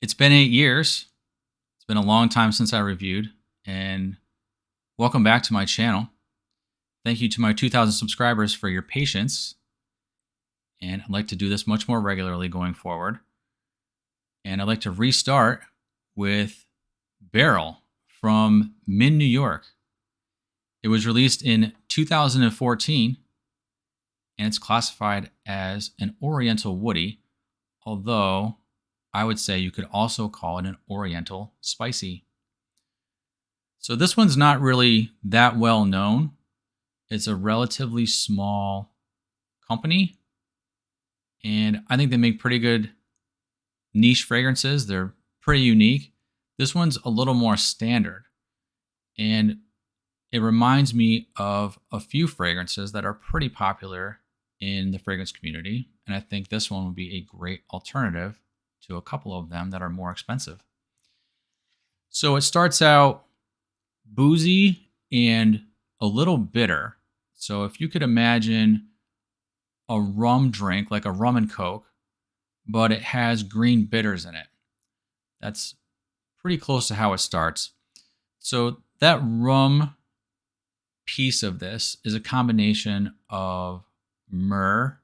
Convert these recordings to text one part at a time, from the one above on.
It's been 8 years. It's been a long time since I reviewed, and welcome back to my channel. Thank you to my 2,000 subscribers for your patience, and I'd like to do this much more regularly going forward. And I'd like to restart with Barrel from MiN, New York. It was released in 2014, and it's classified as an Oriental Woody, although I would say you could also call it an Oriental Spicy. So this one's not really that well known. It's a relatively small company, and I think they make pretty good niche fragrances. They're pretty unique. This one's a little more standard, and it reminds me of a few fragrances that are pretty popular in the fragrance community, and I think this one would be a great alternative to a couple of them that are more expensive. So it starts out boozy and a little bitter. So if you could imagine a rum drink, like a rum and coke, but it has green bitters in it. That's pretty close to how it starts. So that rum piece of this is a combination of myrrh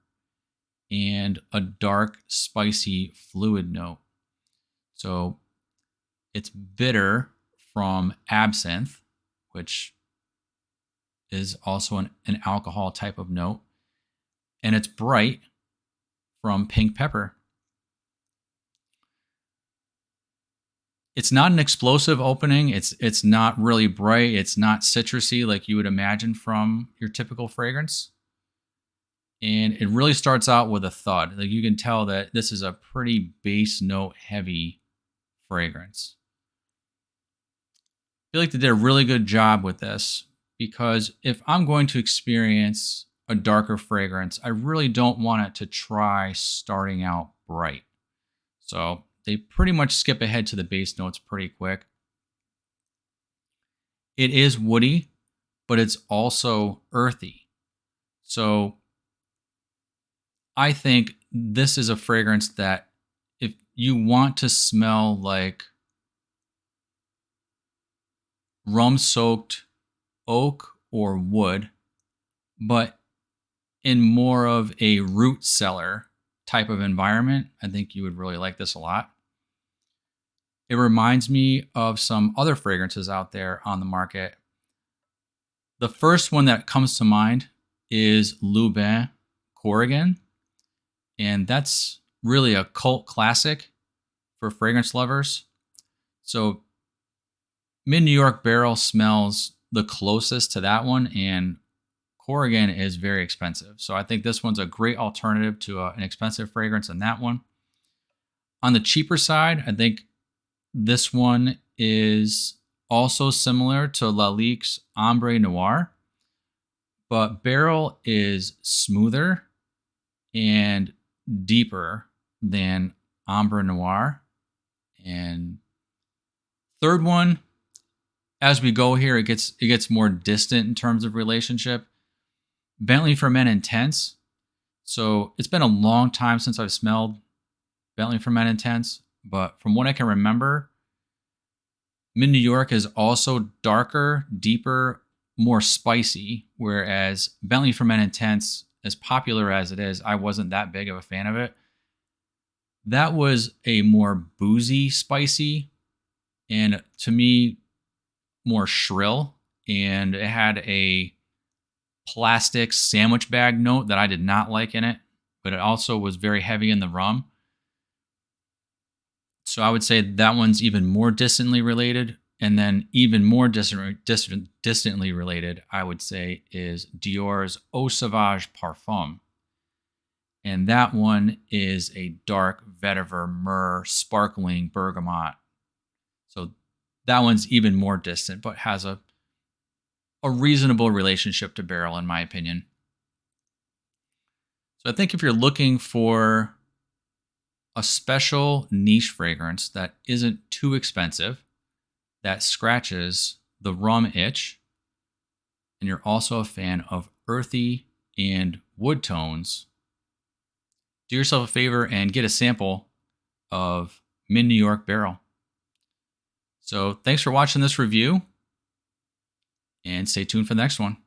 and a dark, spicy fluid note. So it's bitter from absinthe, which is also an alcohol type of note. And it's bright from pink pepper. It's not an explosive opening. It's not really bright. It's not citrusy like you would imagine from your typical fragrance. And it really starts out with a thud. Like you can tell that this is a pretty base note heavy fragrance. I feel like they did a really good job with this, because if I'm going to experience a darker fragrance, I really don't want it to try starting out bright. So they pretty much skip ahead to the base notes pretty quick. It is woody, but it's also earthy. So I think this is a fragrance that if you want to smell like rum-soaked oak or wood, but in more of a root cellar type of environment, I think you would really like this a lot. It reminds me of some other fragrances out there on the market. The first one that comes to mind is Lubin Corrigan, and that's really a cult classic for fragrance lovers. So MiN New York Barrel smells the closest to that one, and Corrigan is very expensive. So I think this one's a great alternative to an expensive fragrance in that one. On the cheaper side, I think this one is also similar to Lalique's Ombre Noir, but Barrel is smoother and deeper than Ombre Noir. And third one, as we go here, it gets more distant in terms of relationship. Bentley for Men Intense. So it's been a long time since I've smelled Bentley for Men Intense, but from what I can remember, MiN New York is also darker, deeper, more spicy, whereas Bentley for Men Intense, as popular as it is, I wasn't that big of a fan of it. That was a more boozy spicy, and to me, more shrill, and it had a plastic sandwich bag note that I did not like in it, but it also was very heavy in the rum. So I would say that one's even more distantly related. And then even more distantly related, I would say, is Dior's Eau Sauvage Parfum. And that one is a dark vetiver myrrh sparkling bergamot. So that one's even more distant, but has a reasonable relationship to Barrel, in my opinion. So I think if you're looking for a special niche fragrance that isn't too expensive, that scratches the rum itch, and you're also a fan of earthy and wood tones, do yourself a favor and get a sample of MiN New York barrel. So thanks for watching this review, and stay tuned for the next one.